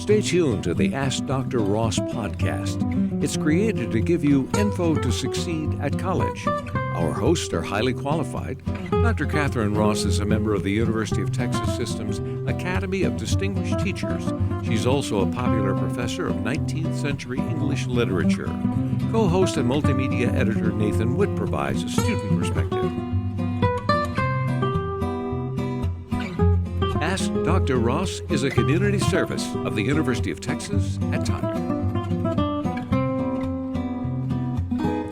Stay tuned to the Ask Dr. Ross podcast. It's created to give you info to succeed at college. Our hosts are highly qualified. Dr. Catherine Ross is a member of the University of Texas System's Academy of Distinguished Teachers. She's also a popular professor of 19th century English literature. Co-host and multimedia editor Nathan Witt provides a student perspective. Ask Dr. Ross is a community service of the University of Texas at Tyler.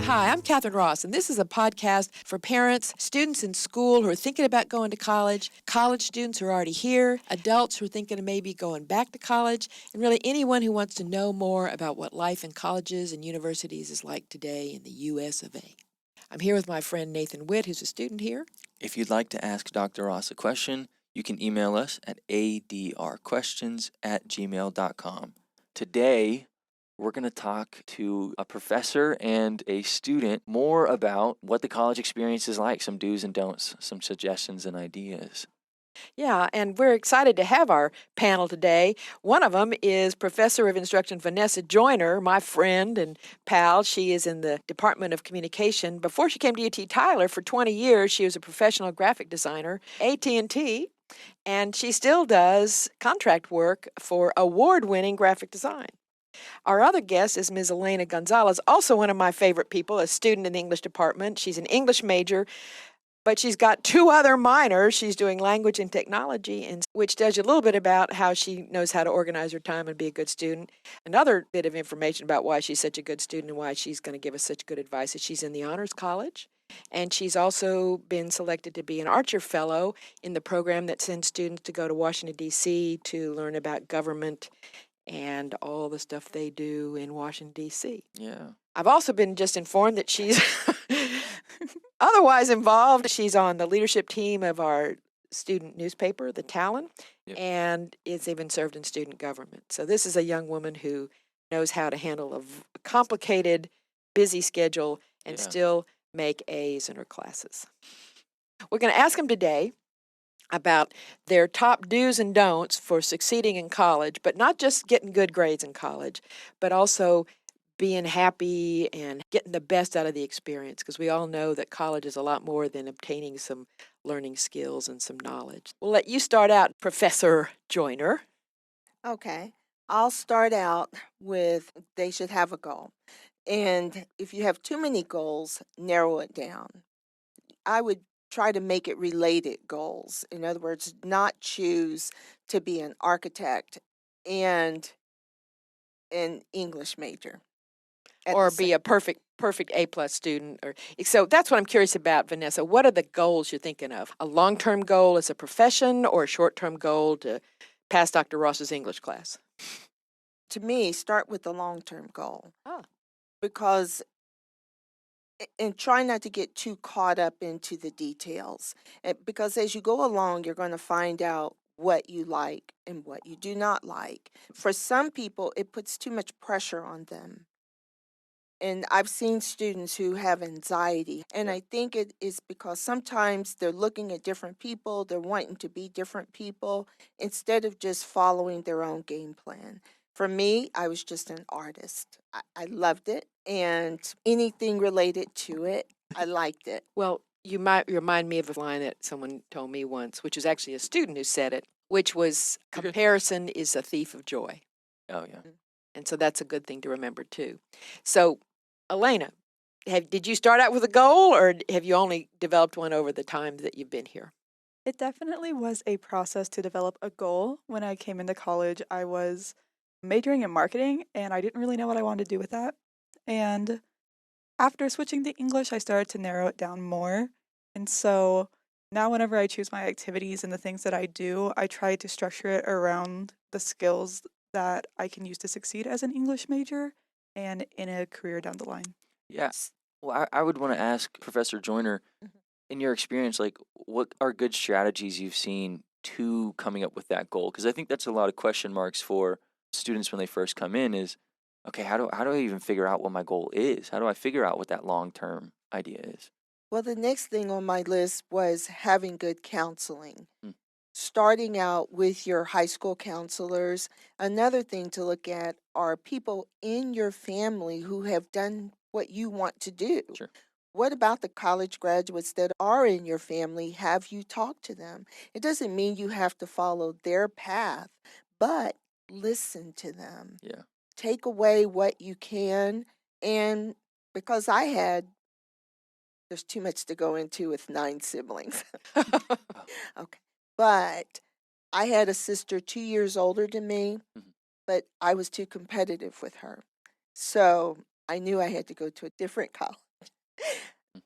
Hi, I'm Catherine Ross, and this is a podcast for parents, students in school who are thinking about going to college students who are already here, adults who are thinking of maybe going back to college, and really anyone who wants to know more about what life in colleges and universities is like today in the U.S. of A. I'm here with my friend Nathan Witt, who's a student here. If you'd like to ask Dr. Ross a question, you can email us at adrquestions@gmail.com. Today, we're going to talk to a professor and a student more about what the college experience is like, some do's and don'ts, some suggestions and ideas. Yeah, and we're excited to have our panel today. One of them is Professor of Instruction Vanessa Joyner, my friend and pal. She is in the Department of Communication. Before she came to UT Tyler for 20 years, she was a professional graphic designer, AT&T, and she still does contract work for award-winning graphic design. Our other guest is Ms. Elena Gonzalez, also one of my favorite people, a student in the English department. She's an English major, but she's got two other minors. She's doing language and technology, which tells you a little bit about how she knows how to organize her time and be a good student. Another bit of information about why she's such a good student and why she's going to give us such good advice is she's in the Honors College, and she's also been selected to be an Archer Fellow in the program that sends students to go to Washington, D.C. to learn about government and all the stuff they do in Washington, D.C. Yeah. I've also been just informed that she's otherwise involved. She's on the leadership team of our student newspaper, The Talon, Yep. and is even served in student government. So this is a young woman who knows how to handle a complicated, busy schedule and still make A's in her classes. We're going to ask them today about their top do's and don'ts for succeeding in college, but not just getting good grades in college, but also being happy and getting the best out of the experience, because we all know that college is a lot more than obtaining some learning skills and some knowledge. We'll let you start out, Professor Joyner. Okay, I'll start out with they should have a goal. And if you have too many goals, narrow it down. I would try to make it related goals. In other words, not choose to be an architect and an English major. Or be a perfect A+ student. So that's what I'm curious about, Vanessa. What are the goals you're thinking of? A long-term goal as a profession or a short-term goal to pass Dr. Ross's English class? To me, start with the long-term goal. Ah. Because and try not to get too caught up into the details. Because as you go along, you're going to find out what you like and what you do not like. For some people, it puts too much pressure on them. And I've seen students who have anxiety, and I think it is because sometimes they're looking at different people, they're wanting to be different people, instead of just following their own game plan. For me, I was just an artist. I loved it, and anything related to it, I liked it. Well, you might remind me of a line that someone told me once, which was actually a student who said it, which was, comparison is a thief of joy. Oh, yeah. And so that's a good thing to remember, too. So, Elena, did you start out with a goal, or have you only developed one over the time that you've been here? It definitely was a process to develop a goal. When I came into college, I was majoring in marketing, and I didn't really know what I wanted to do with that. And after switching to English, I started to narrow it down more. And so now whenever I choose my activities and the things that I do, I try to structure it around the skills that I can use to succeed as an English major and in a career down the line. Yes. Well, I would want to ask Professor Joyner, in your experience, like, what are good strategies you've seen to coming up with that goal? Because I think that's a lot of question marks for students when they first come in is, okay, how do I even figure out what my goal is? How do I figure out what that long-term idea is? Well, the next thing on my list was having good counseling. starting out with your high school counselors, another thing to look at are people in your family who have done what you want to do. Sure. What about the college graduates that are in your family? Have you talked to them? It doesn't mean you have to follow their path, but listen to them. Yeah. Take away what you can. And because there's too much to go into with 9 siblings. Okay. But I had a sister 2 years older than me, Mhm. but I was too competitive with her. So I knew I had to go to a different college.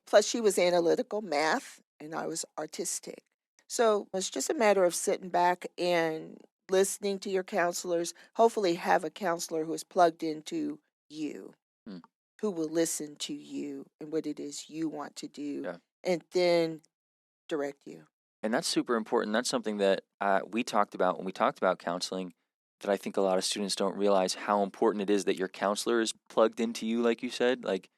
Plus, she was analytical math and I was artistic. So it's just a matter of sitting back and listening to your counselors. Hopefully, have a counselor who is plugged into you, Mm. who will listen to you and what it is you want to do, Yeah. and then direct you. And that's super important. That's something that we talked about when we talked about counseling, that I think a lot of students don't realize how important it is that your counselor is plugged into you, like you said, like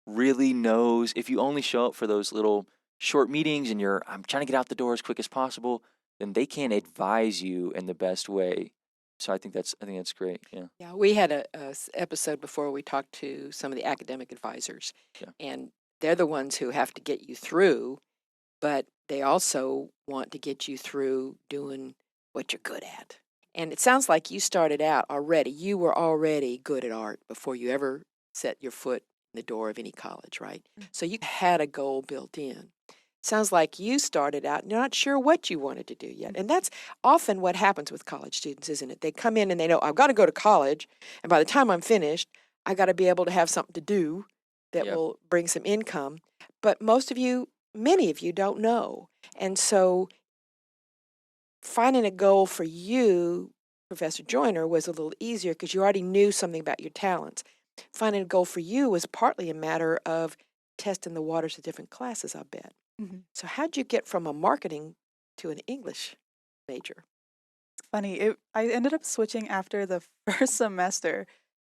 really knows. If you only show up for those little short meetings and I'm trying to get out the door as quick as possible, then they can't advise you in the best way. So I think that's great. Yeah. Yeah, we had a episode before we talked to some of the academic advisors, Yeah. and they're the ones who have to get you through, but they also want to get you through doing what you're good at. And it sounds like you started out already. You were already good at art before you ever set your foot in the door of any college, right? So you had a goal built in. Sounds like you started out and you're not sure what you wanted to do yet. And that's often what happens with college students, isn't it? They come in and they know, I've got to go to college. And by the time I'm finished, I got to be able to have something to do that Yeah. will bring some income. But many of you don't know. And so finding a goal for you, Professor Joyner, was a little easier because you already knew something about your talents. Finding a goal for you was partly a matter of testing the waters of different classes, I bet. Mhm. So how'd you get from a marketing to an English major? It's funny. I ended up switching after the first semester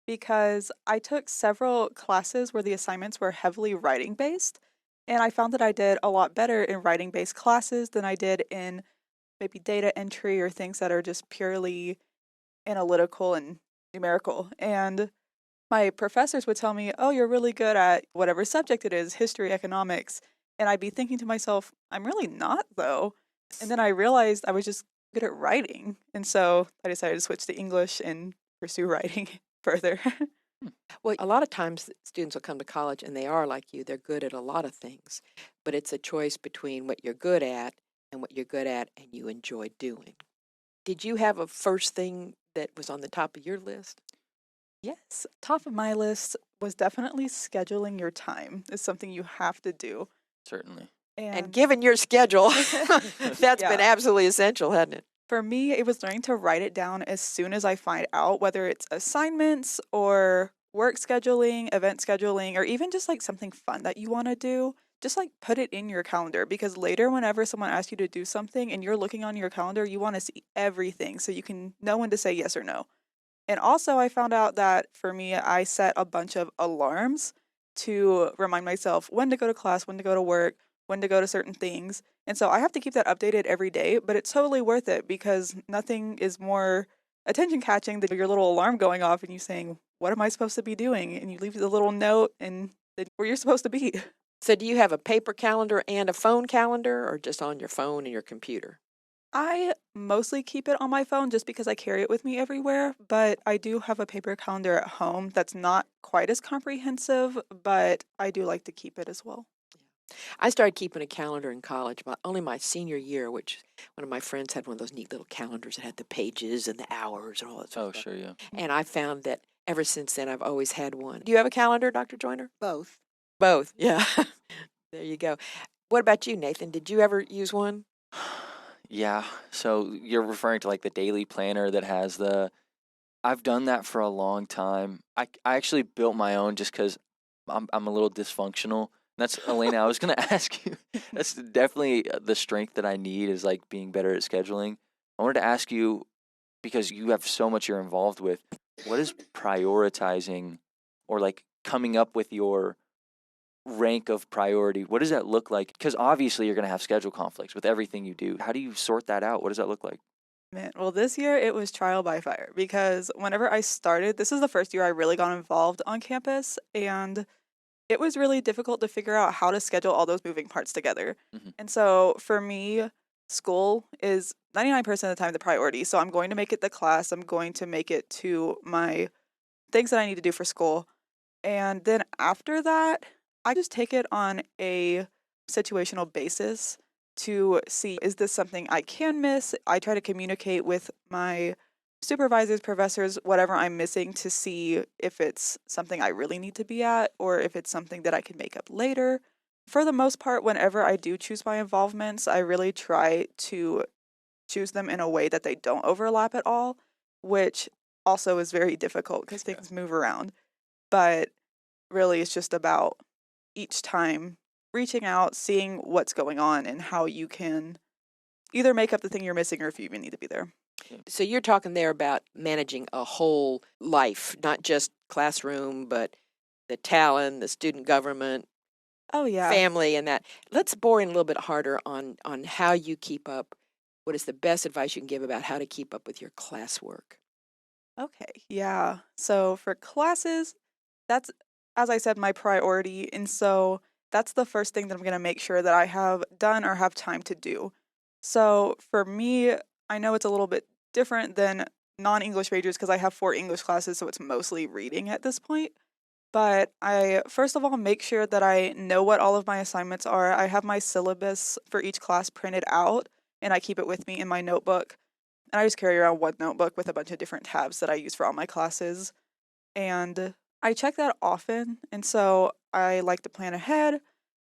because I took several classes where the assignments were heavily writing based. And I found that I did a lot better in writing based classes than I did in maybe data entry or things that are just purely analytical and numerical. And my professors would tell me, "Oh, you're really good at whatever subject it is, history, economics." And I'd be thinking to myself, "I'm really not, though." And then I realized I was just good at writing. And so I decided to switch to English and pursue writing further. Well, a lot of times students will come to college and they are like you. They're good at a lot of things, but it's a choice between what you're good at and what you're good at and you enjoy doing. Did you have a first thing that was on the top of your list? Yes, top of my list was definitely scheduling your time is something you have to do. Certainly. And And given your schedule, that's been yeah, absolutely essential, hasn't it? for me, it was learning to write it down as soon as I find out, whether it's assignments or work scheduling, event scheduling, or even just like something fun that you want to do. Just like put it in your calendar because later, whenever someone asks you to do something and you're looking on your calendar, you want to see everything so you can know when to say yes or no. And also, I found out that for me, I set a bunch of alarms to remind myself when to go to class, when to go to work, when to go to certain things. And so I have to keep that updated every day, but it's totally worth it because nothing is more attention catching than your little alarm going off and you saying, "What am I supposed to be doing?" And you leave the little note and then where you're supposed to be. So, do you have a paper calendar and a phone calendar, or just on your phone and your computer? I mostly keep it on my phone just because I carry it with me everywhere, but I do have a paper calendar at home that's not quite as comprehensive, but I do like to keep it as well. I started keeping a calendar in college, but only my senior year, which one of my friends had one of those neat little calendars that had the pages and the hours and all that sort Oh, of stuff. sure. Yeah. And I found that ever since then, I've always had one. Do you have a calendar, Dr. Joyner? Both. Both. Yeah. There you go. What about you, Nathan? Did you ever use one? Yeah. So you're referring to like the daily planner that has I've done that for a long time. I actually built my own just because I'm a little dysfunctional. That's Elena. I was gonna ask you. That's definitely the strength that I need is like being better at scheduling. I wanted to ask you because you have so much you're involved with. What is prioritizing or like coming up with your rank of priority? What does that look like? Because obviously you're going to have schedule conflicts with everything you do. How do you sort that out? What does that look like? Man, well, this year it was trial by fire because whenever I started, this is the first year I really got involved on campus, and it was really difficult to figure out how to schedule all those moving parts together. hmm And so for me, school is 99% of the time the priority. So I'm going to make it the class, I'm going to make it to my things that I need to do for school. And then after that, I just take it on a situational basis to see, is this something I can miss? I try to communicate with my supervisors, professors, whatever I'm missing to see if it's something I really need to be at or if it's something that I can make up later. For the most part, whenever I do choose my involvements, I really try to choose them in a way that they don't overlap at all, which also is very difficult because Yeah. things move around. But really, it's just about each time reaching out, seeing what's going on, and how you can either make up the thing you're missing or if you even need to be there. So you're talking there about managing a whole life, not just classroom, but the talent, the student government, Oh, yeah. family, and that. Let's bore in a little bit harder on how you keep up. What is the best advice you can give about how to keep up with your classwork? Okay. Yeah. So for classes, that's, as I said, my priority. And so that's the first thing that I'm going to make sure that I have done or have time to do. So for me, I know it's a little bit different than non English majors because I have 4 English classes. So it's mostly reading at this point. But I, first of all, make sure that I know what all of my assignments are. I have my syllabus for each class printed out and I keep it with me in my notebook. And I just carry around one notebook with a bunch of different tabs that I use for all my classes. And I check that often. And so I like to plan ahead,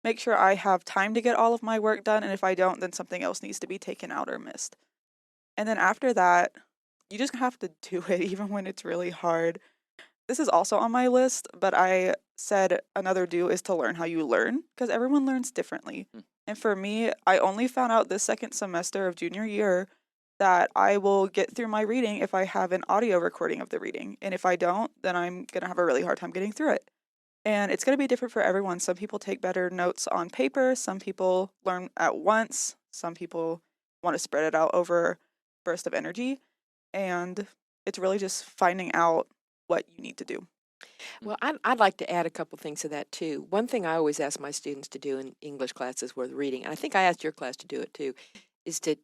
make sure I have time to get all of my work done. And if I don't, then something else needs to be taken out or missed. And then after that, you just have to do it even when it's really hard. This is also on my list, but I said another do is to learn how you learn because everyone learns differently. Mm. And for me, I only found out this second semester of junior year that I will get through my reading if I have an audio recording of the reading. And if I don't, then I'm going to have a really hard time getting through it. And it's going to be different for everyone. Some people take better notes on paper, some people learn at once, some people want to spread it out over burst of energy. And it's really just finding out what you need to do. Well, I'd like to add a couple things to that too. One thing I always ask my students to do in English classes with reading, and I think I asked your class to do it too, is to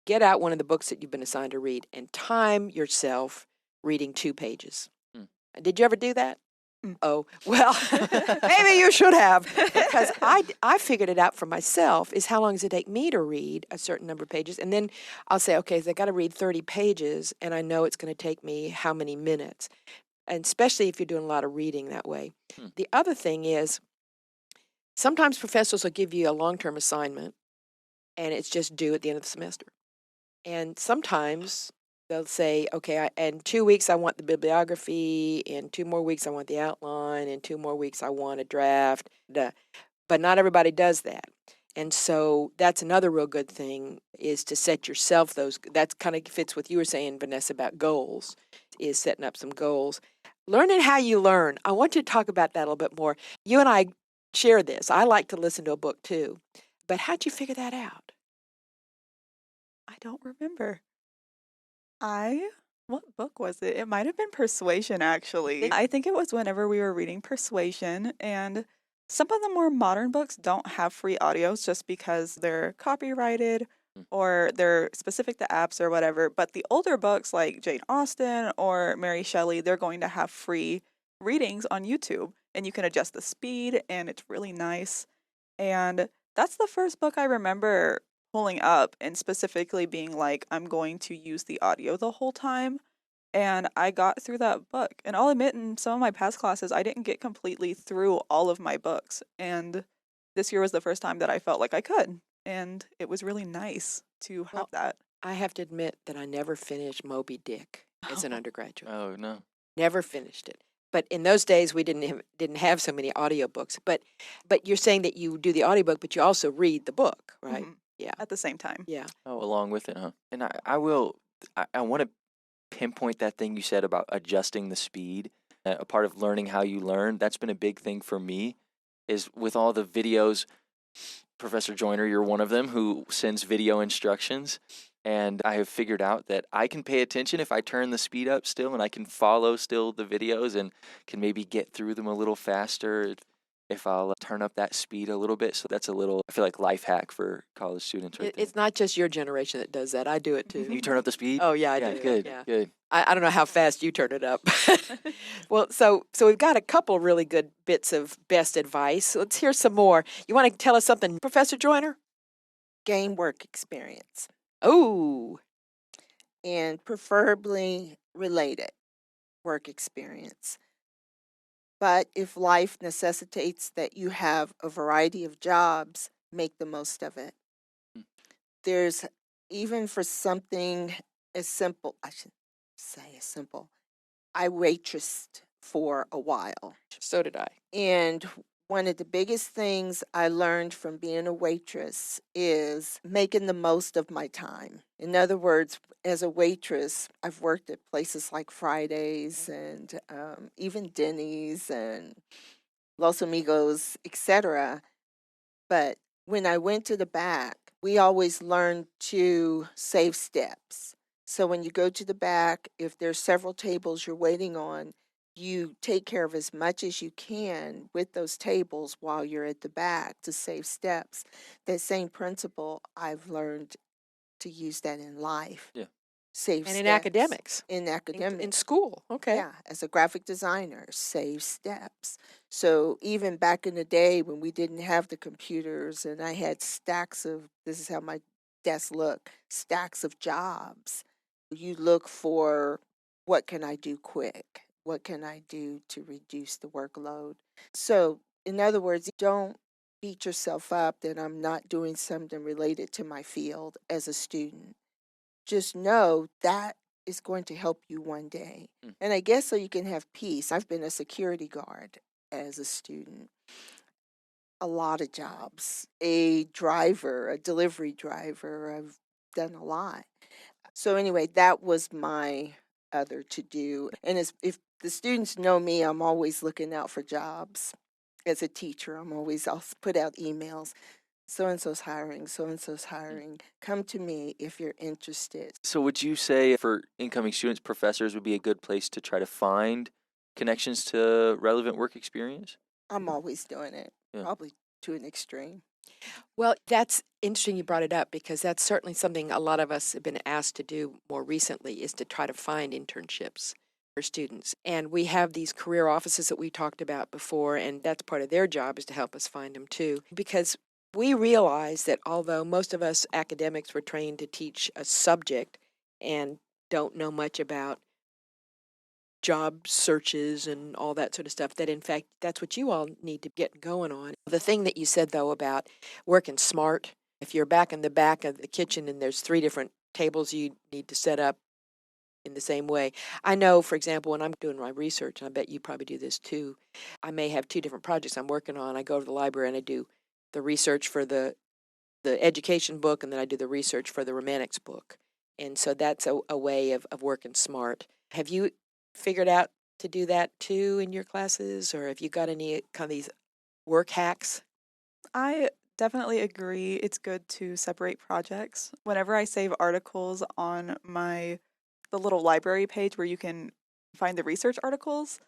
get out one of the books that you've been assigned to read and time yourself reading 2 pages. Mm. Did you ever do that? Mm. Oh, well, maybe you should have, because I figured it out for myself is how long does it take me to read a certain number of pages, and then I'll say, okay, so I got to read 30 pages, and I know it's going to take me how many minutes, and especially if you're doing a lot of reading that way. Hmm. The other thing is sometimes professors will give you a long-term assignment, and it's just due at the end of the semester. And sometimes they'll say, okay, in 2 weeks I want the bibliography, in 2 more weeks I want the outline, in 2 more weeks I want a draft. But not everybody does that. And so that's another real good thing is to set yourself those. That kind of fits what you were saying, Vanessa, about goals, is setting up some goals. Learning how you learn. I want you to talk about that a little bit more. You and I share this. I like to listen to a book too. But how'd you figure that out? I don't remember. What book was it? It might have been Persuasion, actually. I think it was whenever we were reading Persuasion, and some of the more modern books don't have free audios just because they're copyrighted Mm. or they're specific to apps or whatever. But the older books like Jane Austen or Mary Shelley, they're going to have free readings on YouTube, and you can adjust the speed, and it's really nice. And that's the first book I remember pulling up and specifically being like, I'm going to use the audio the whole time. And I got through that book. And I'll admit, in some of my past classes, I didn't get completely through all of my books. And this year was the first time that I felt like I could. And it was really nice to have Well, that. I have to admit that I never finished Moby Dick as an undergraduate. Oh, no. Never finished it. But in those days, we didn't have so many audiobooks. But you're saying that you do the audiobook, but you also read the book, right? Mhm. Yeah. At the same time. Yeah. Oh, along with it, huh? And I want to pinpoint that thing you said about adjusting the speed. A part of learning how you learn, that's been a big thing for me. is with all the videos. Professor Joyner, you're one of them who sends video instructions. And I have figured out that I can pay attention if I turn the speed up still, and I can follow still the videos and can maybe get through them a little faster if I'll turn up that speed a little bit. So that's a little, I feel like, life hack for college students right there. It's not just your generation that does that. I do it too. You turn up the speed? Oh, yeah, I Yeah, do. good, Yeah. good. I don't know how fast you turn it up. Well, so we've got a couple really good bits of best advice. Let's hear some more. You want to tell us something, Professor Joyner? Gain work experience, Oh, and preferably related work experience. But if life necessitates that you have a variety of jobs, make the most of it. Mm. There's even for something as simple, I should say as simple, I waitressed for a while. so did I. And one of the biggest things I learned from being a waitress is making the most of my time. In other words, as a waitress, I've worked at places like Fridays and even Denny's and Los Amigos, etc. But when I went to the back, we always learned to save steps. So when you go to the back, if there's several tables you're waiting on, you take care of as much as you can with those tables while you're at the back to save steps. That same principle, I've learned to use that in life. Yeah. Save And steps. in academics. In academics. In school. Okay. Yeah, as a graphic designer, save steps. So even back in the day when we didn't have the computers and I had stacks of, this is how my desk looked, stacks of jobs, you look for what can I do quick? What can I do to reduce the workload? So in other words, don't beat yourself up that I'm not doing something related to my field as a student. Just know that is going to help you one day. Mm. And I guess so you can have peace. I've been a security guard as a student. A lot of jobs. A driver, a delivery driver. I've done a lot. So anyway, that was my other to do. And if the students know me, I'm always looking out for jobs. As a teacher, I'll put out emails. So and so's hiring, so and so's hiring. Come to me if you're interested. So would you say for incoming students, professors would be a good place to try to find connections to relevant work experience? I'm always doing it, Yeah. probably to an extreme. Well, that's interesting you brought it up because that's certainly something a lot of us have been asked to do more recently is to try to find internships for students. And we have these career offices that we talked about before, and that's part of their job is to help us find them too. Because we realize that although most of us academics were trained to teach a subject and don't know much about job searches and all that sort of stuff, that in fact that's what you all need to get going on. The thing that you said though about working smart, if you're back in the back of the kitchen and there's 3 different tables you need to set up in the same way. I know, for example, when I'm doing my research, and I bet you probably do this too, I may have 2 different projects I'm working on. I go to the library and I do the research for the education book, and then I do the research for the romantics book. And so that's a way of working smart. Have you figured out to do that too in your classes, or have you got any kind of these work hacks? I definitely agree. It's good to separate projects. Whenever I save articles on the little library page where you can find the research articles,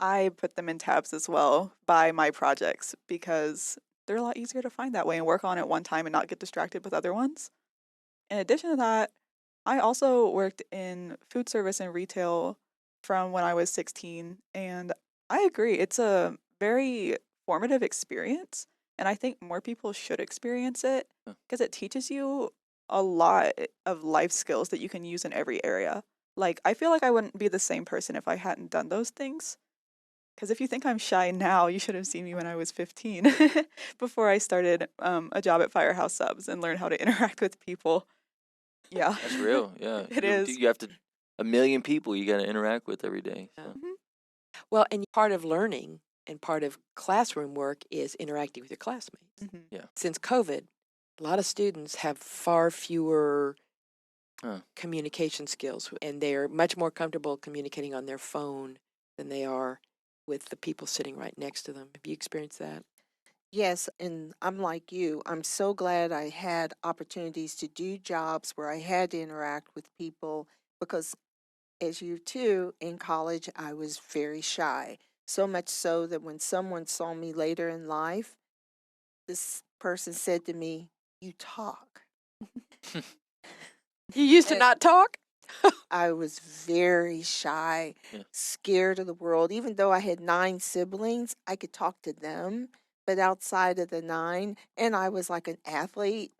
I put them in tabs as well by my projects because they're a lot easier to find that way and work on at one time and not get distracted with other ones. In addition to that, I also worked in food service and retail from when I was 16, and I agree. It's a very formative experience, and I think more people should experience it Yeah. because it teaches you a lot of life skills that you can use in every area. Like, I feel like I wouldn't be the same person if I hadn't done those things. Because if you think I'm shy now, you should have seen me when I was 15 before I started a job at Firehouse Subs and learned how to interact with people. Yeah. That's real, yeah. It you, is. You have to, 1,000,000 people you got to interact with every day. Yeah. So. Mhm. Well, and part of learning and part of classroom work is interacting with your classmates. Mhm. Since COVID, a lot of students have far fewer Huh. communication skills, and they're much more comfortable communicating on their phone than they are with the people sitting right next to them. Have you experienced that? Yes, and I'm like you. I'm so glad I had opportunities to do jobs where I had to interact with people because, as you too, in college, I was very shy. So much so that when someone saw me later in life, this person said to me, "You talk." You used to And not talk? I was very shy, Yeah. scared of the world. Even though I had 9 siblings, I could talk to them. But outside of the 9, and I was like an athlete,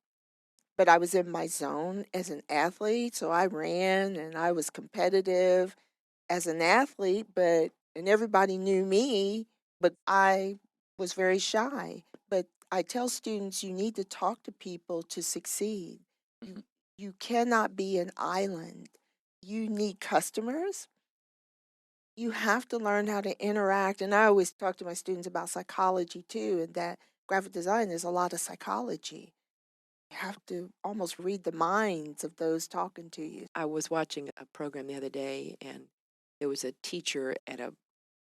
but I was in my zone as an athlete. So I ran and I was competitive as an athlete, and everybody knew me, but I was very shy. But I tell students you need to talk to people to succeed. Mhm. You cannot be an island. You need customers. You have to learn how to interact. And I always talk to my students about psychology too, and that graphic design is a lot of psychology. You have to almost read the minds of those talking to you. I was watching a program the other day, and there was a teacher at a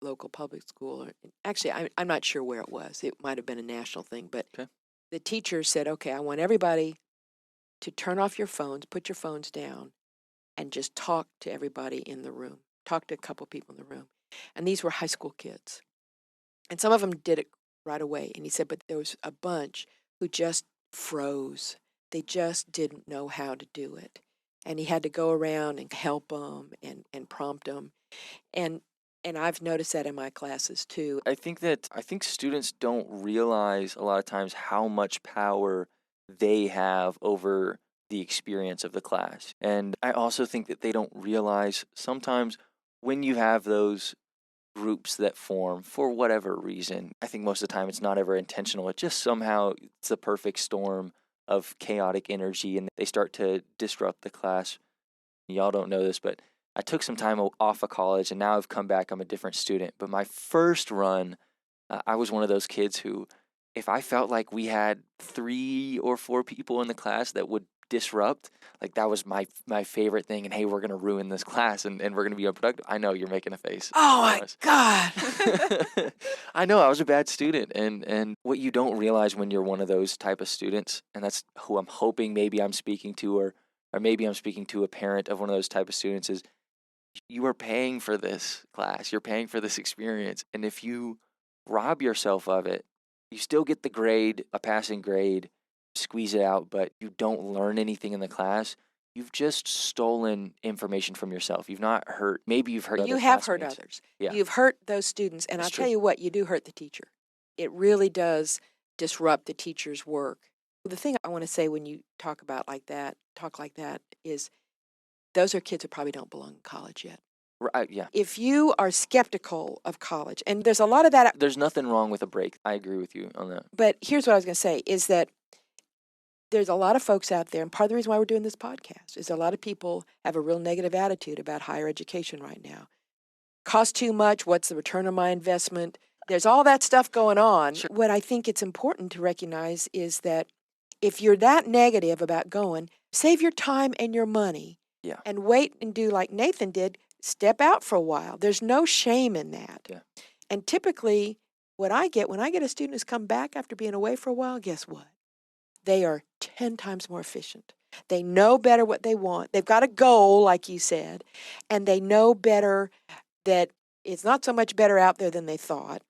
local public school. Actually, I'm not sure where it was. It might have been a national thing, but Okay. the teacher said, okay, I want everybody to turn off your phones, put your phones down, and just talk to everybody in the room. Talk to a couple people in the room. And these were high school kids. And some of them did it right away. And he said, but there was a bunch who just froze. They just didn't know how to do it. And he had to go around and help them and prompt them. And I've noticed that in my classes too. I think students don't realize a lot of times how much power they have over the experience of the class. And I also think that they don't realize sometimes when you have those groups that form for whatever reason, I think most of the time it's not ever intentional. It just somehow it's the perfect storm of chaotic energy and they start to disrupt the class. Y'all don't know this, but I took some time off of college and now I've come back. I'm a different student. But my first run, I was one of those kids who, if I felt like we had 3 or 4 people in the class that would disrupt, like that was my favorite thing. And hey, we're going to ruin this class and we're going to be unproductive. I know you're making a face. Oh I my was. God. I know I was a bad student. And what you don't realize when you're one of those type of students, and that's who I'm hoping maybe I'm speaking to, or maybe I'm speaking to a parent of one of those type of students, is you are paying for this class. You're paying for this experience. And if you rob yourself of it, you still get the grade, a passing grade, squeeze it out, but you don't learn anything in the class. You've just stolen information from yourself. You've not hurt, maybe you've hurt You other have hurt classmates. others. Yeah, You've hurt those students. And that's I'll tell true. you what, you do hurt the teacher. It really does disrupt the teacher's work. The thing I want to say when you talk like that, is those are kids who probably don't belong in college yet. Right, yeah. If you are skeptical of college, and there's a lot of that, There's nothing wrong with a break. I agree with you on that. but here's what I was going to say is that there's a lot of folks out there, and part of the reason why we're doing this podcast is a lot of people have a real negative attitude about higher education right now. Cost too much, what's the return on my investment? There's all that stuff going on. Sure. What I think it's important to recognize is that if you're that negative about going, save your time and your money. Yeah. And wait and do like Nathan did, step out for a while. There's no shame in that. Yeah. And typically, what I get when I get a student who's come back after being away for a while, guess what? They are 10 times more efficient. They know better what they want. They've got a goal, like you said, and they know better that it's not so much better out there than they thought.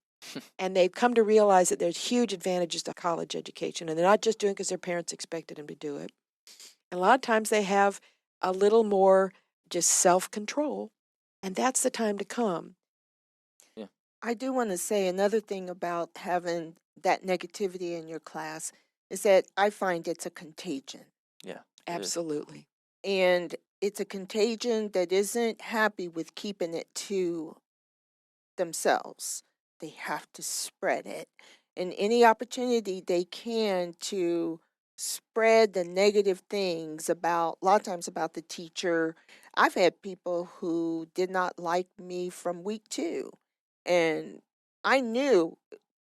And they've come to realize that there's huge advantages to college education, and they're not just doing it because their parents expected them to do it. And a lot of times they have a little more just self-control, and that's the time to come. Yeah. I do want to say another thing about having that negativity in your class is that I find it's a contagion. Yeah. it is. Absolutely. And it's a contagion that isn't happy with keeping it to themselves. They have to spread it. And any opportunity they can to spread the negative things about, a lot of times about the teacher. I've had people who did not like me from week 2. And I knew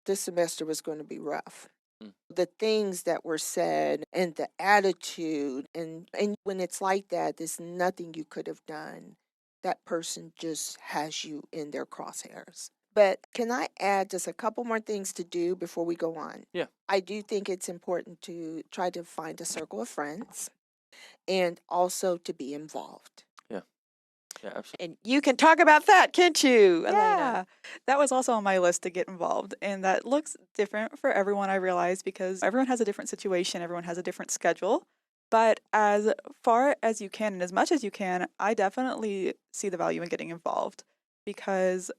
this semester was going to be rough. Mm. The things that were said and the attitude, and when it's like that, there's nothing you could have done. That person just has you in their crosshairs. But can I add just a couple more things to do before we go on? Yeah. I do think it's important to try to find a circle of friends and also to be involved. Yeah. Yeah, absolutely. And you can talk about that, can't you, Elena? Yeah, that was also on my list to get involved. And that looks different for everyone, I realize, because everyone has a different situation, everyone has a different schedule. But as far as you can and as much as you can, I definitely see the value in getting involved because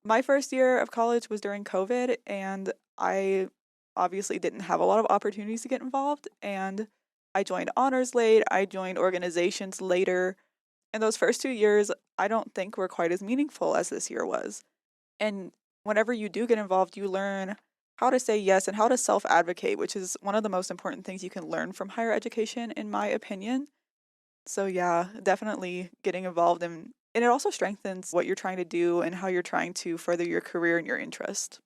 my first year of college was during COVID, and I obviously didn't have a lot of opportunities to get involved. And I joined honors late, I joined organizations later. And those first 2 years, I don't think were quite as meaningful as this year was. And whenever you do get involved, you learn how to say yes and how to self advocate, which is one of the most important things you can learn from higher education, in my opinion. So, yeah, definitely getting involved and it also strengthens what you're trying to do and how you're trying to further your career and your interest.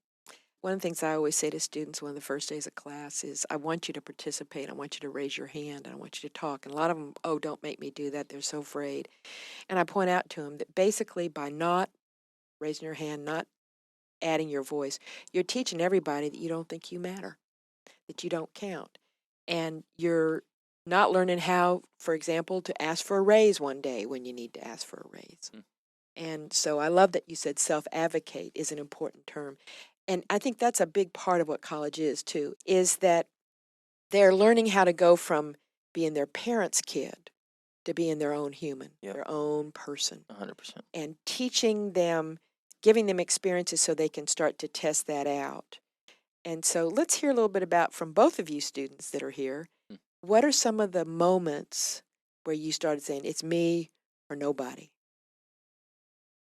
One of the things I always say to students one of the first days of class is, I want you to participate. I want you to raise your hand. And I want you to talk. And a lot of them, oh, don't make me do that. They're so afraid. And I point out to them that basically by not raising your hand, not adding your voice, you're teaching everybody that you don't think you matter, that you don't count. And you're not learning how, for example, to ask for a raise one day when you need to ask for a raise. Mm. And so I love that you said self-advocate is an important term. And I think that's a big part of what college is, too, is that they're learning how to go from being their parents' kid to being their own human, Yep. their own person, 100%. and teaching them, giving them experiences so they can start to test that out. And so let's hear a little bit about, from both of you students that are here, Mm. what are some of the moments where you started saying, it's me or nobody?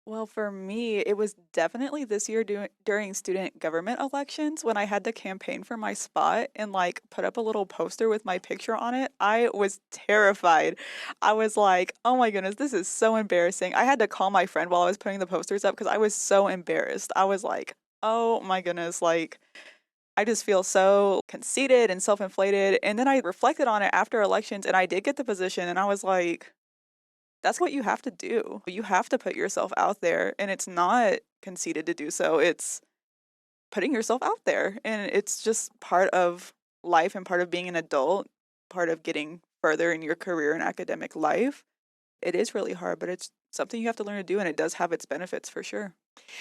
Well, for me, it was definitely this year during student government elections when I had to campaign for my spot and like put up a little poster with my picture on it. I was terrified. I was like, oh my goodness, this is so embarrassing. I had to call my friend while I was putting the posters up because I was so embarrassed. I was like, oh my goodness, like I just feel so conceited and self inflated. And then I reflected on it after elections and I did get the position and I was like, that's what you have to do. You have to put yourself out there, and it's not conceited to do so. It's putting yourself out there, and it's just part of life and part of being an adult, part of getting further in your career and academic life. It is really hard, but it's something you have to learn to do, and it does have its benefits for sure.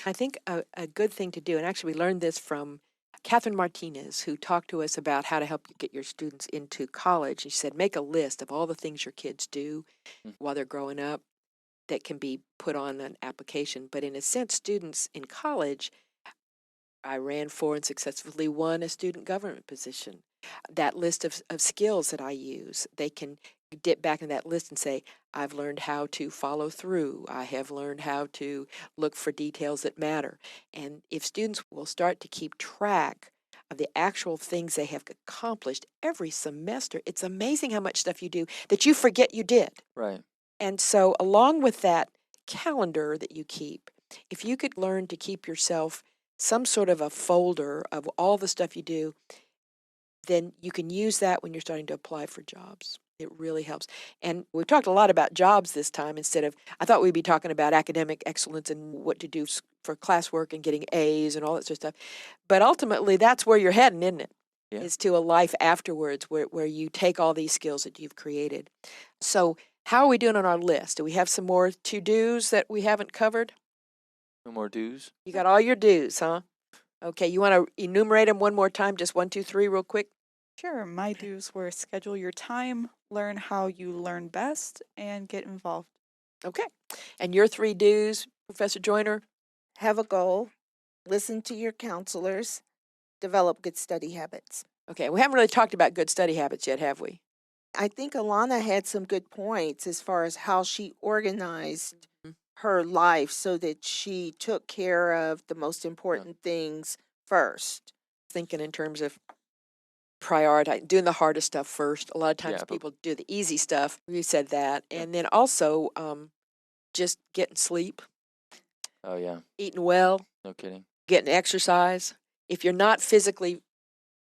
I think a good thing to do, and actually we learned this from Catherine Martinez, who talked to us about how to help you get your students into college. She said, make a list of all the things your kids do Mm. while they're growing up that can be put on an application. But in a sense, students in college, I ran for and successfully won a student government position. That list of skills that I use, they can dip back in that list and say, I've learned how to follow through. I have learned how to look for details that matter. And if students will start to keep track of the actual things they have accomplished every semester, it's amazing how much stuff you do that you forget you did. Right. And so, along with that calendar that you keep, if you could learn to keep yourself some sort of a folder of all the stuff you do, then you can use that when you're starting to apply for jobs. It really helps. And we've talked a lot about jobs this time instead of, I thought we'd be talking about academic excellence and what to do for classwork and getting A's and all that sort of stuff. But ultimately, that's where you're heading, isn't it? Yeah. Is to a life afterwards where you take all these skills that you've created. So, how are we doing on our list? Do we have some more to-dos that we haven't covered? No more dues? You got all your do's, huh? Okay, you want to enumerate them one more time? Just 1, 2, 3 real quick? Sure, my dues were schedule your time, learn how you learn best, and get involved. Okay. And your 3 do's, Professor Joyner? Have a goal, listen to your counselors, develop good study habits. Okay, we haven't really talked about good study habits yet, have we? I think Alana had some good points as far as how she organized Mhm. her life so that she took care of the most important things first. Thinking in terms of prioritize, doing the hardest stuff first. A lot of times Yeah, but people do the easy stuff. You said that. Yeah. And then also just getting sleep, oh yeah, eating well, no kidding. getting exercise. If you're not physically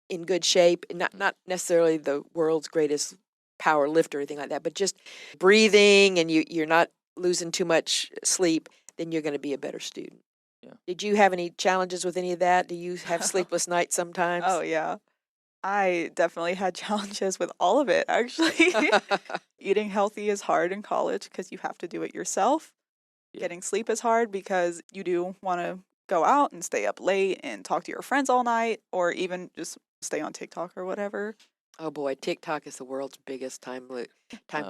in good shape, and not necessarily the world's greatest power lifter or anything like that, but just breathing and you're not losing too much sleep, then you're going to be a better student. Did you have any challenges with any of that? Do you have sleepless nights sometimes? Oh, yeah. I definitely had challenges with all of it, actually. Eating healthy is hard in college because you have to do it yourself. Yeah. Getting sleep is hard because you do want to go out and stay up late and talk to your friends all night, or even just stay on TikTok or whatever. Oh boy, TikTok is the world's biggest time Oh.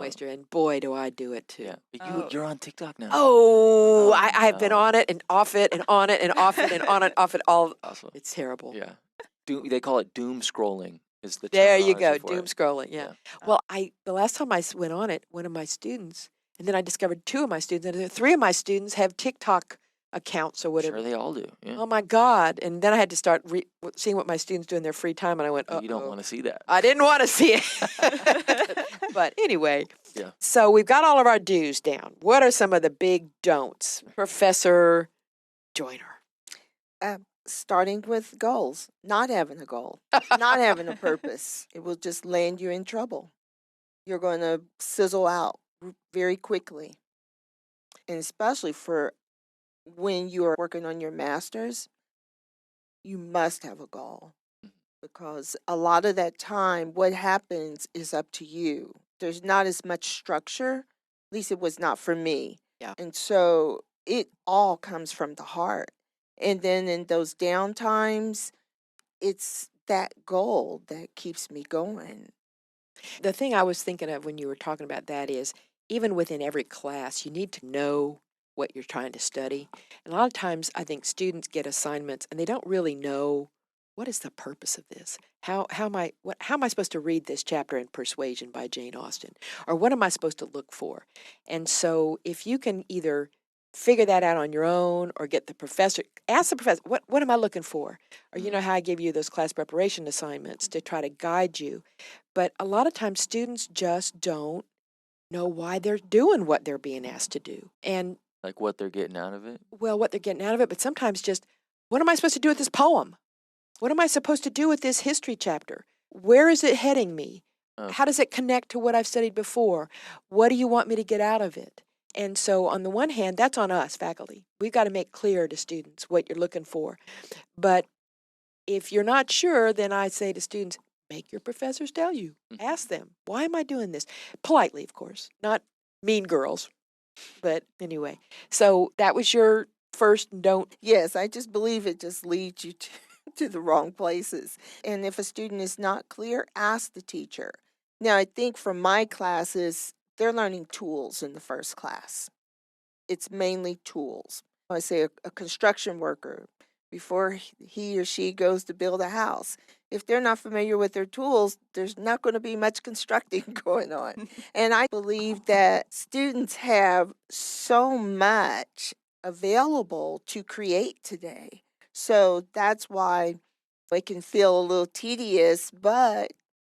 waster, and boy, do I do it too. Yeah. Oh. You're on TikTok now. Oh, Oh, I've been no. on it and off it and on it and off it and on it off it all. Awesome. It's terrible. Yeah. They call it doom scrolling. Is the There you go, terminology for doom it. scrolling. Yeah. Well, the last time I went on it, one of my students, and then I discovered two of my students, and 3 of my students have TikTok accounts or whatever. Sure, they all do. Yeah. Oh my God! And then I had to start seeing what my students do in their free time, and I went, You don't want to see that. I didn't want to see it. But anyway, Yeah. so we've got all of our do's down. What are some of the big don'ts? Professor Joyner. Starting with goals, not having a goal, not having a purpose. It will just land you in trouble. You're going to sizzle out very quickly. And especially for when you are working on your master's, you must have a goal. Because a lot of that time, what happens is up to you. There's not as much structure, at least it was not for me. Yeah. And so it all comes from the heart. And then in those down times, it's that goal that keeps me going. The thing I was thinking of when you were talking about that is even within every class, you need to know what you're trying to study. And a lot of times I think students get assignments and they don't really know what is the purpose of this? How am I supposed to read this chapter in Persuasion by Jane Austen? Or what am I supposed to look for? And so if you can either figure that out on your own or get the professor, ask the professor, what am I looking for? Or you know how I give you those class preparation assignments to try to guide you. But a lot of times students just don't know why they're doing what they're being asked to do. And Like what they're getting out of it. well, what they're getting out of it, but sometimes just, what am I supposed to do with this poem? What am I supposed to do with this history chapter? Where is it heading me? How does it connect to what I've studied before? What do you want me to get out of it? And so on the one hand, that's on us, faculty. We've got to make clear to students what you're looking for. But if you're not sure, then I say to students, make your professors tell you. Ask them, why am I doing this? Politely, of course, not mean girls. But anyway, so that was your first don't. Yes, I just believe it just leads you to the wrong places. And if a student is not clear, ask the teacher. Now, I think for my classes, they're learning tools in the first class. It's mainly tools. I say a construction worker, before he or she goes to build a house, if they're not familiar with their tools, there's not going to be much constructing going on. And I believe that students have so much available to create today. So that's why it can feel a little tedious, but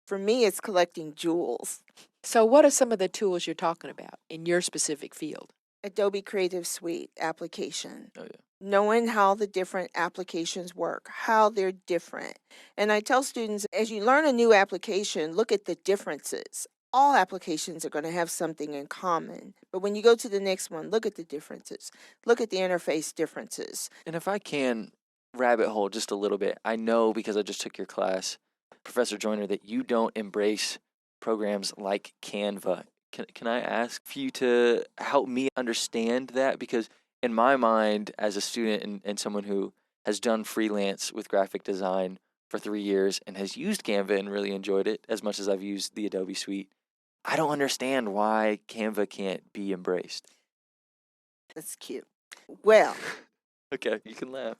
for me, it's collecting jewels. So what are some of the tools you're talking about in your specific field? Adobe Creative Suite application. Oh, yeah. Knowing how the different applications work, how they're different. And I tell students, as you learn a new application, look at the differences. All applications are going to have something in common. But when you go to the next one, look at the differences. Look at the interface differences. And if I can rabbit hole just a little bit, I know because I just took your class, Professor Joyner, that you don't embrace programs like Canva. Can I ask for you to help me understand that? Because in my mind, as a student and someone who has done freelance with graphic design for 3 years and has used Canva and really enjoyed it as much as I've used the Adobe Suite, I don't understand why Canva can't be embraced. That's cute. Well, Okay, you can laugh.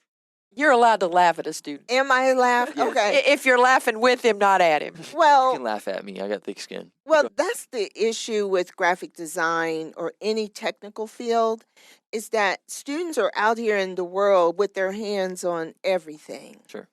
You're allowed to laugh at a student. am I laughing? Yes. Okay. If you're laughing with him, not at him. You Well, can laugh at me. I got thick skin. Well, that's the issue with graphic design or any technical field, is that students are out here in the world with their hands on everything. Sure.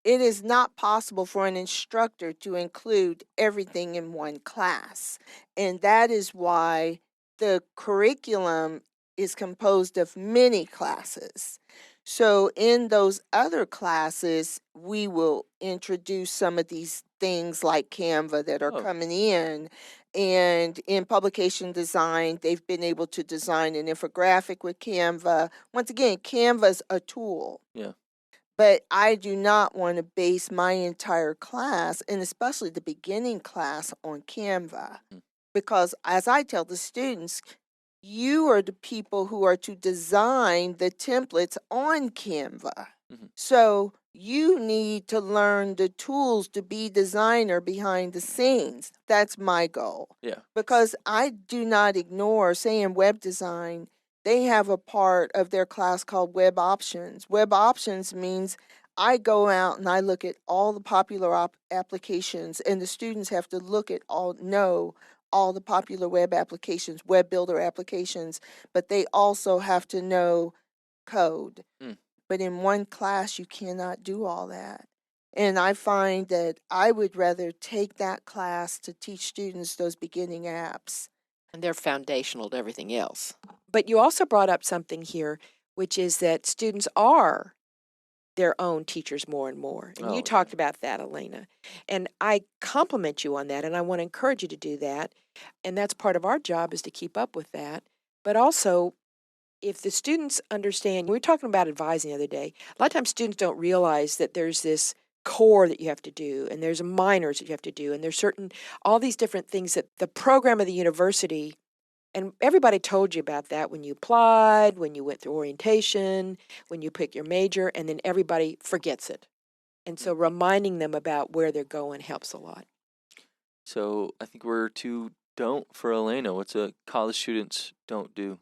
It is not possible for an instructor to include everything in one class. And that is why the curriculum is composed of many classes. So in those other classes, we will introduce some of these things like Canva that are Oh, coming in. And in publication design, they've been able to design an infographic with Canva. Once again, Canva's a tool. yeah. But I do not want to base my entire class, and especially the beginning class, on Canva. Mm. Because as I tell the students, you are the people who are to design the templates on Canva. Mhm. So you need to learn the tools to be designer behind the scenes. That's my goal. Yeah. Because I do not ignore, say in web design, they have a part of their class called web options. Web options means I go out and I look at all the popular applications, and the students have to know all the popular web applications, web builder applications, but they also have to know code. Mm. But in one class, you cannot do all that. And I find that I would rather take that class to teach students those beginning apps. And they're foundational to everything else. But you also brought up something here, which is that students are their own teachers more and more. And Oh, you yeah. talked about that, Elena. And I compliment you on that, and I want to encourage you to do that. And that's part of our job, is to keep up with that. But also, if the students understand, we were talking about advising the other day, a lot of times students don't realize that there's this core that you have to do, and there's minors that you have to do, and there's all these different things that the program of the university, and everybody told you about that when you applied, when you went through orientation, when you pick your major, and then everybody forgets it. And so reminding them about where they're going helps a lot. So I think we're to don't for Elena. What's a college students don't do?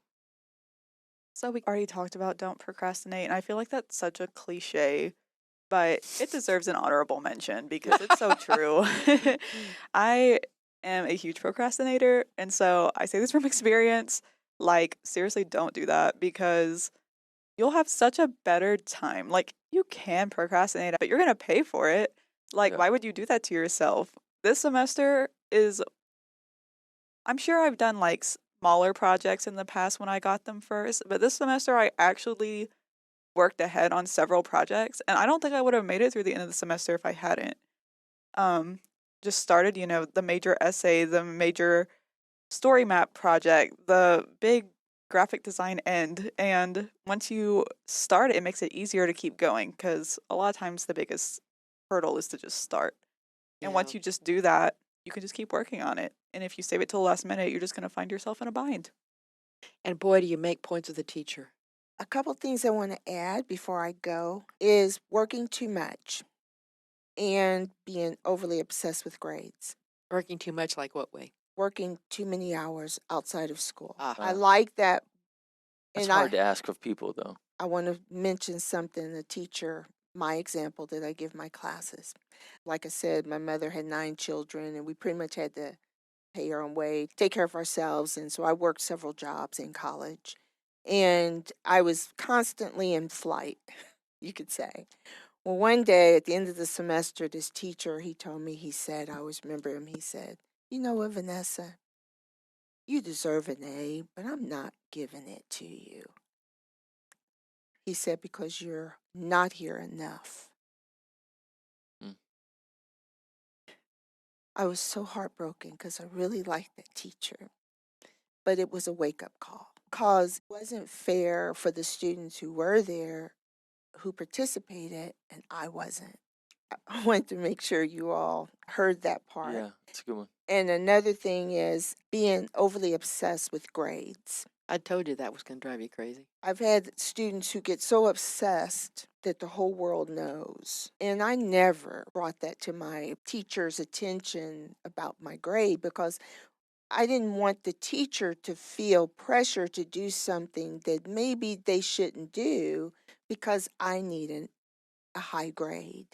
So we already talked about don't procrastinate, and I feel like that's such a cliche, but it deserves an honorable mention because it's so true. I am a huge procrastinator, and so I say this from experience. Like, seriously, don't do that because you'll have such a better time. Like, you can procrastinate, but you're going to pay for it. Like, Yeah. why would you do that to yourself? This semester is, I'm sure I've done like smaller projects in the past when I got them first, but this semester I actually worked ahead on several projects, and I don't think I would have made it through the end of the semester if I hadn't. Um, just started, the major essay, the major story map project, the big graphic design end, and once you start it, it makes it easier to keep going because a lot of times the biggest hurdle is to just start. And once Yeah. you just do that, you can just keep working on it. And if you save it till the last minute, you're just going to find yourself in a bind. And boy, do you make points with the teacher. A couple things I want to add before I go is working too much and being overly obsessed with grades. Working too much, like what way? Working too many hours outside of school. Ah. I like that. That's And hard to ask of people, though. I want to mention something, the teacher, my example that I give my classes. Like I said, my mother had 9 children, and we pretty much had to pay our own way, take care of ourselves. And so I worked several jobs in college. And I was constantly in flight, you could say. Well, one day at the end of the semester, this teacher, he told me, he said, I always remember him, he said, "You know what, Vanessa? You deserve an A, but I'm not giving it to you." He said, "Because you're not here enough." Mm. I was so heartbroken because I really liked that teacher. But it was a wake-up call because it wasn't fair for the students who were there, who participated, and I wasn't. I wanted to make sure you all heard that part. Yeah, it's a good one. And another thing is being overly obsessed with grades. I told you that was going to drive you crazy. I've had students who get so obsessed that the whole world knows. And I never brought that to my teacher's attention about my grade because I didn't want the teacher to feel pressure to do something that maybe they shouldn't do because I needed a high grade.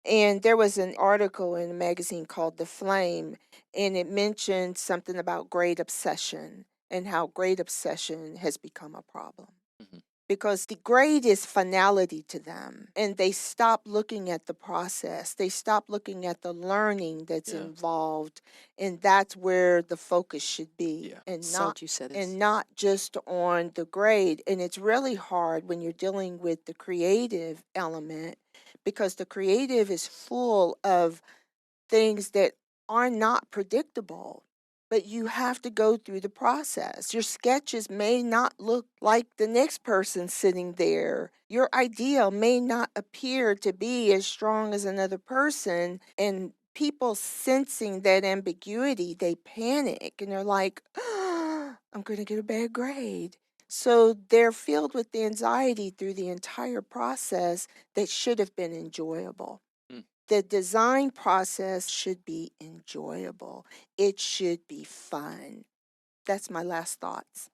And there was an article in a magazine called The Flame, and it mentioned something about grade obsession and how grade obsession has become a problem. Mhm. Because the grade is finality to them, and they stop looking at the process. They stop looking at the learning that's Yeah. involved, and that's where the focus should be, Yeah. and So not you said this. and not just on the grade. And it's really hard when you're dealing with the creative element because the creative is full of things that are not predictable, but you have to go through the process. Your sketches may not look like the next person sitting there. Your idea may not appear to be as strong as another person. And people sensing that ambiguity, they panic and they're like, I'm going to get a bad grade. So they're filled with anxiety through the entire process that should have been enjoyable. Mm. The design process should be enjoyable. It should be fun. That's my last thoughts.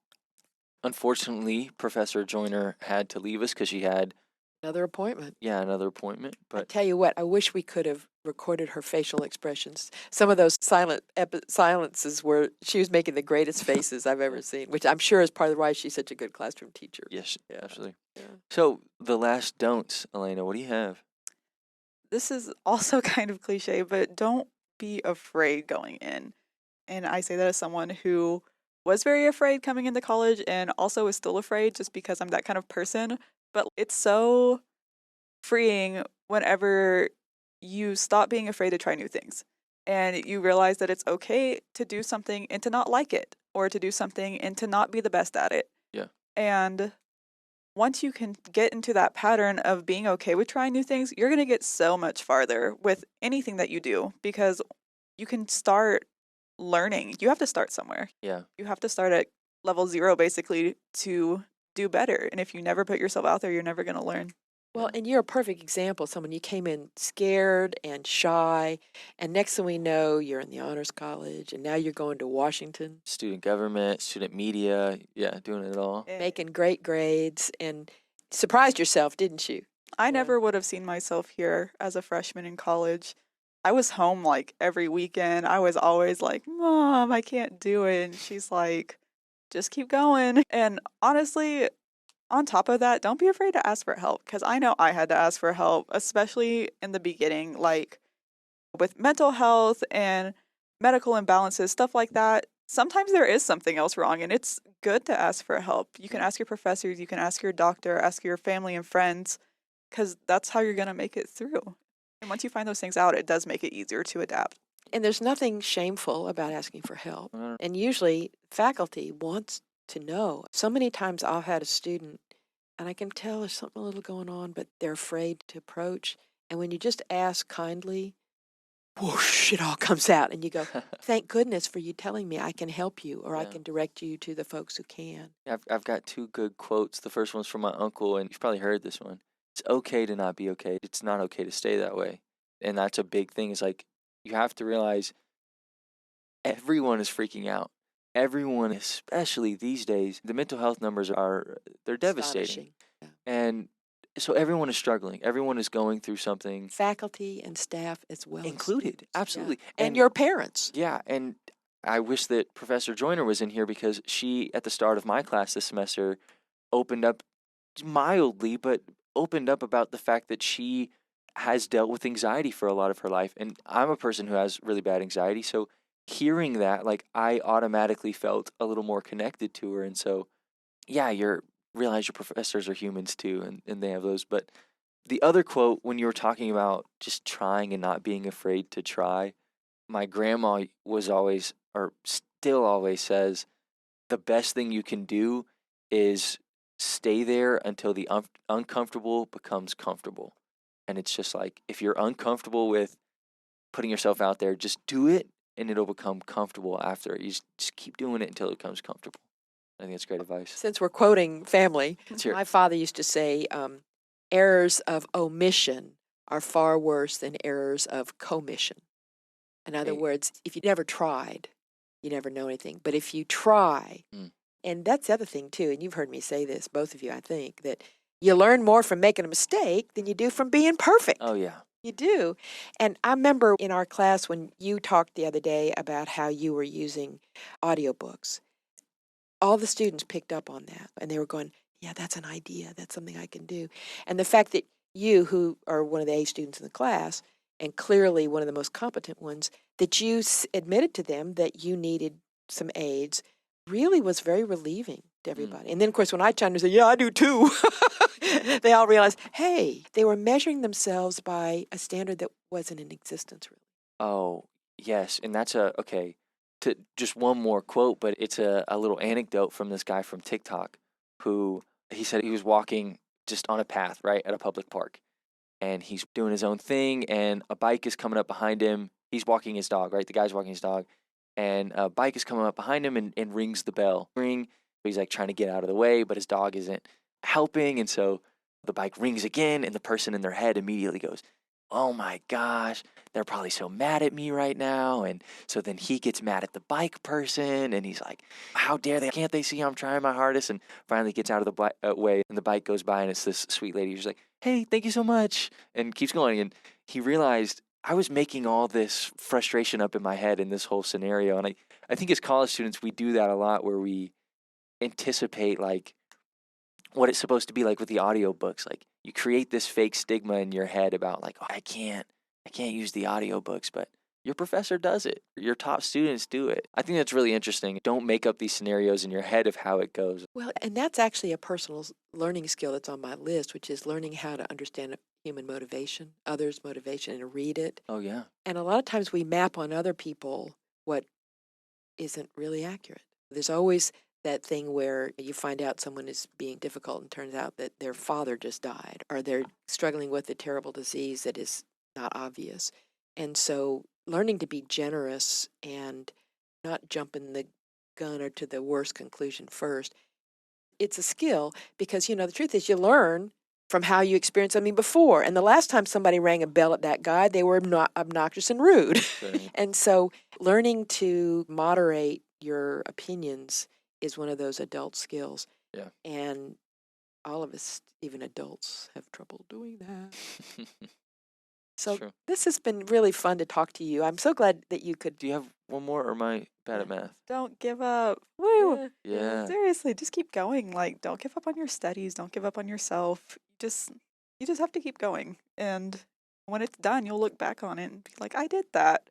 Unfortunately, Professor Joyner had to leave us because she had, Another appointment. another appointment. I But tell you what, I wish we could have recorded her facial expressions. Some of those silences where she was making the greatest faces I've ever seen, which I'm sure is part of why she's such a good classroom teacher. yes, Yeah. absolutely. Yeah. So the last don'ts, Elena, what do you have? This is also kind of cliche, but don't be afraid going in. And I say that as someone who was very afraid coming into college and also is still afraid just because I'm that kind of person. But it's so freeing whenever you stop being afraid to try new things and you realize that it's okay to do something and to not like it, or to do something and to not be the best at it. Yeah. And once you can get into that pattern of being okay with trying new things, you're going to get so much farther with anything that you do, because you can start learning. You have to start somewhere. Yeah. You have to start at level 0 basically to do better. And if you never put yourself out there, you're never going to learn. Well, and you're a perfect example. Someone, you came in scared and shy, and next thing we know, you're in the honors college, and now you're going to Washington, Student government, student media, doing it all. making great grades, and surprised yourself, didn't you? I Yeah. never would have seen myself here as a freshman in college. I was home like every weekend. I was always like, Mom, I can't do it. And she's like, just keep going. And honestly, on top of that, don't be afraid to ask for help, because I know I had to ask for help, especially in the beginning, like with mental health and medical imbalances, stuff like that. Sometimes there is something else wrong, and it's good to ask for help. You can ask your professors, you can ask your doctor, ask your family and friends, because that's how you're going to make it through. And once you find those things out, it does make it easier to adapt. And there's nothing shameful about asking for help. Uh, And usually, faculty wants to know. So many times I've had a student, and I can tell there's something a little going on, but they're afraid to approach. And when you just ask kindly, whoosh, it all comes out. And you go, thank goodness for you telling me I can help you, or I Yeah. can direct you to the folks who can. I've got two good quotes. The first one's from my uncle, and you've probably heard this one. It's okay to not be okay. It's not okay to stay that way. And that's a big thing. It's like, you have to realize everyone is freaking out. Everyone, especially these days, the mental health numbers they're devastating. Astonishing. Yeah. And so everyone is struggling. Everyone is going through something, Faculty and staff as well. as included. students. Yeah. Absolutely. And your parents. Yeah, and I wish that Professor Joyner was in here, because she, at the start of my class this semester, opened up mildly, but opened up about the fact that she has dealt with anxiety for a lot of her life. And I'm a person who has really bad anxiety, so hearing that, like, I automatically felt a little more connected to her. And so, yeah, realize your professors are humans too, and they have those. But the other quote, when you were talking about just trying and not being afraid to try, my grandma was always, or still always says, the best thing you can do is stay there until the uncomfortable becomes comfortable. And it's just like, if you're uncomfortable with putting yourself out there, just do it, and it'll become comfortable after. You just keep doing it until it becomes comfortable. I think that's great advice. Since we're quoting family, Let's hear it. my father used to say, errors of omission are far worse than errors of commission. In other Hey. words, if you never tried, you never know anything. But if you try, Mm. and that's the other thing too, and you've heard me say this, both of you, I think, that you learn more from making a mistake than you do from being perfect. Oh, yeah. You do. And I remember in our class when you talked the other day about how you were using audiobooks, all the students picked up on that, and they were going, yeah, that's an idea. That's something I can do. And the fact that you, who are one of the A students in the class, and clearly one of the most competent ones, that you admitted to them that you needed some aids, really was very relieving to everybody. And then, of course, when I chimed in and said, yeah, I do too, they all realized, hey, they were measuring themselves by a standard that wasn't in existence, really. Oh, yes. And that's okay, to just one more quote, but it's a little anecdote from this guy from TikTok who he said he was walking just on a path, right, at a public park. And he's doing his own thing, and a bike is coming up behind him. He's walking his dog, right? The guy's walking his dog, and a bike is coming up behind him and rings the bell. Ring. He's like trying to get out of the way, but his dog isn't helping, and so the bike rings again, and the person in their head immediately goes, "Oh my gosh, they're probably so mad at me right now." And so then he gets mad at the bike person, and he's like, "How dare they? Can't they see I'm trying my hardest?" And finally gets out of the way, and the bike goes by, and it's this sweet lady who's like, "Hey, thank you so much," and keeps going. And he realized I was making all this frustration up in my head in this whole scenario. And I think as college students, we do that a lot where we anticipate like what it's supposed to be like with the audiobooks. Like you create this fake stigma in your head about like, oh, I can't use the audiobooks, but your professor does it. Your top students do it. I think that's really interesting. Don't make up these scenarios in your head of how it goes. Well, and that's actually a personal learning skill that's on my list, which is learning how to understand human motivation, others' motivation, and read it. Oh yeah. And a lot of times we map on other people what isn't really accurate. There's always that thing where you find out someone is being difficult and turns out that their father just died, or they're struggling with a terrible disease that is not obvious. And so learning to be generous and not jumping the gun or to the worst conclusion first, it's a skill because, the truth is you learn from how you experienced something before. And the last time somebody rang a bell at that guy, they were obnoxious and rude. Right. And so learning to moderate your opinions is one of those adult skills. Yeah. And all of us, even adults, have trouble doing that. So True. this has been really fun to talk to you. I'm so glad that you could. Do you have one more, or am I bad at math? Don't give up. Woo! Yeah. Seriously, just keep going. Like, don't give up on your studies. Don't give up on yourself. You just have to keep going. And when it's done, you'll look back on it and be like, I did that.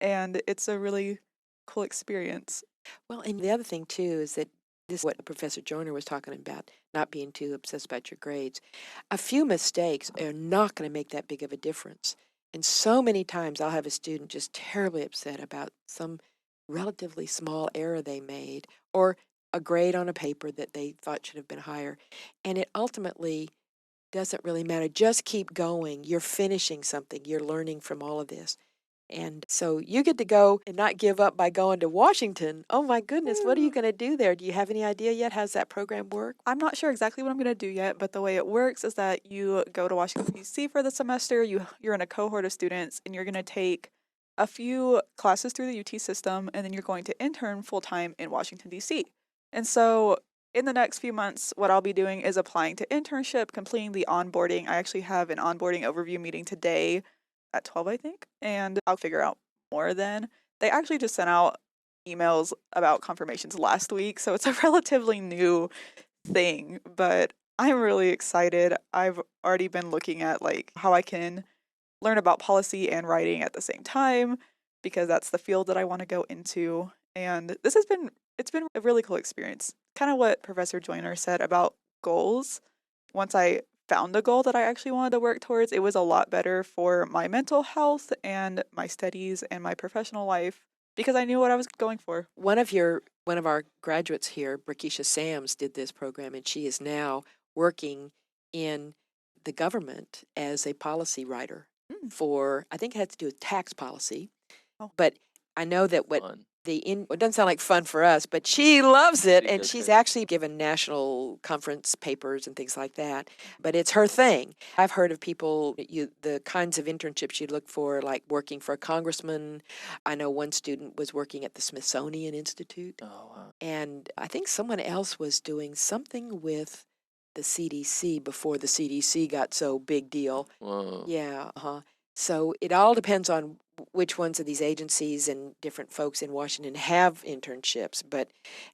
And it's a really cool experience. Well, and the other thing too is that this is what Professor Joyner was talking about, not being too obsessed about your grades. A few mistakes are not going to make that big of a difference. And so many times I'll have a student just terribly upset about some relatively small error they made or a grade on a paper that they thought should have been higher. And it ultimately doesn't really matter. Just keep going. You're finishing something. You're learning from all of this. And so you get to go and not give up by going to Washington. Oh my goodness, what are you going to do there? Do you have any idea yet? How's that program work? I'm not sure exactly what I'm going to do yet, but the way it works is that you go to Washington, D.C. for the semester. You're in a cohort of students, and you're going to take a few classes through the UT system, and then you're going to intern full-time in Washington, D.C. And so in the next few months, what I'll be doing is applying to internship, completing the onboarding. I actually have an onboarding overview meeting today at 12, I think, and I'll figure out more then. They actually just sent out emails about confirmations last week, so it's a relatively new thing, but I'm really excited. I've already been looking at like how I can learn about policy and writing at the same time because that's the field that I want to go into. And it's been a really cool experience. Kind of what Professor Joyner said about goals. Once I found a goal that I actually wanted to work towards, it was a lot better for my mental health and my studies and my professional life because I knew what I was going for. One of our graduates here, Brikisha Sams, did this program, and she is now working in the government as a policy writer for, I think it had to do with tax policy. Oh. But I know that Fun. it doesn't sound like fun for us, but she loves it, She and does she's great. actually given national conference papers and things like that. But it's her thing. I've heard of people, the kinds of internships you look for, like working for a congressman. I know one student was working at the Smithsonian Institute, Oh wow. and I think someone else was doing something with the CDC before the CDC got so big deal. Whoa. Yeah, So it all depends on which ones of these agencies and different folks in Washington have internships.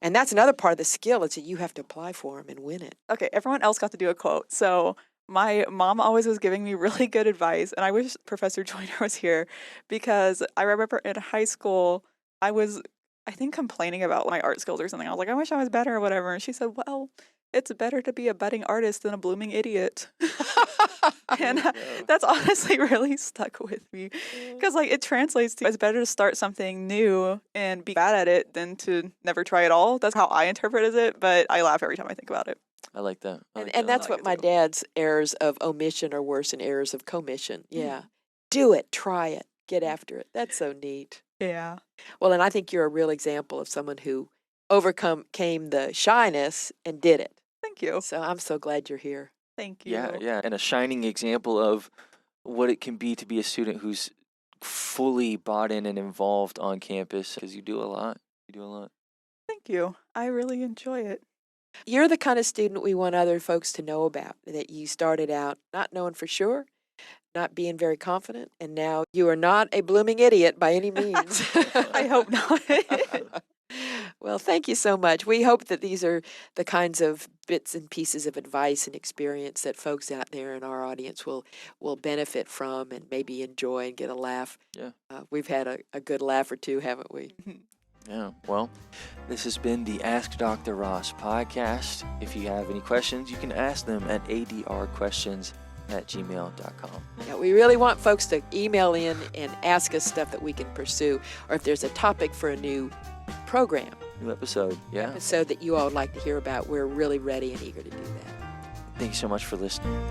And that's another part of the skill is that you have to apply for them and win it. Okay, everyone else got to do a quote. So my mom always was giving me really good advice, and I wish Professor Joyner was here because I remember in high school, I think, complaining about my art skills or something. I was like, I wish I was better or whatever. And she said, well, it's better to be a budding artist than a blooming idiot. And Yeah. that's honestly really stuck with me. Because, like, it translates to it's better to start something new and be bad at it than to never try at all. That's how I interpret it, but I laugh every time I think about it. I like that. I like And that a that's lot. what my too. dad's errors of omission are worse than errors of commission. Yeah. Do it, try it, get after it. That's so neat. Yeah. Well, and I think you're a real example of someone who overcame the shyness and did it. Thank you. So I'm so glad you're here. Thank you. Yeah, yeah, and a shining example of what it can be to be a student who's fully bought in and involved on campus, because you do a lot. You do a lot. Thank you. I really enjoy it. You're the kind of student we want other folks to know about, that you started out not knowing for sure, not being very confident, and now you are not a blooming idiot by any means. I hope not. Well, thank you so much. We hope that these are the kinds of bits and pieces of advice and experience that folks out there in our audience will benefit from and maybe enjoy and get a laugh. Yeah. We've had a good laugh or two, haven't we? Yeah, well, this has been the Ask Dr. Ross podcast. If you have any questions, you can ask them at adrquestions@gmail.com. Yeah, we really want folks to email in and ask us stuff that we can pursue, or if there's a topic for a new program, New episode, yeah. episode that you all would like to hear about, we're really ready and eager to do that. Thanks so much for listening.